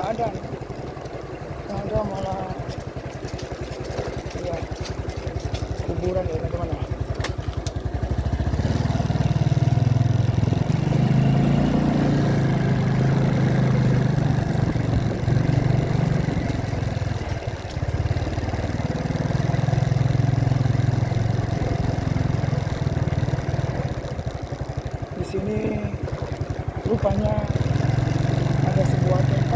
ada nih. Nggak ada, malah ya kuburan ya teman-teman ya. Di sini rupanya ada sebuah TK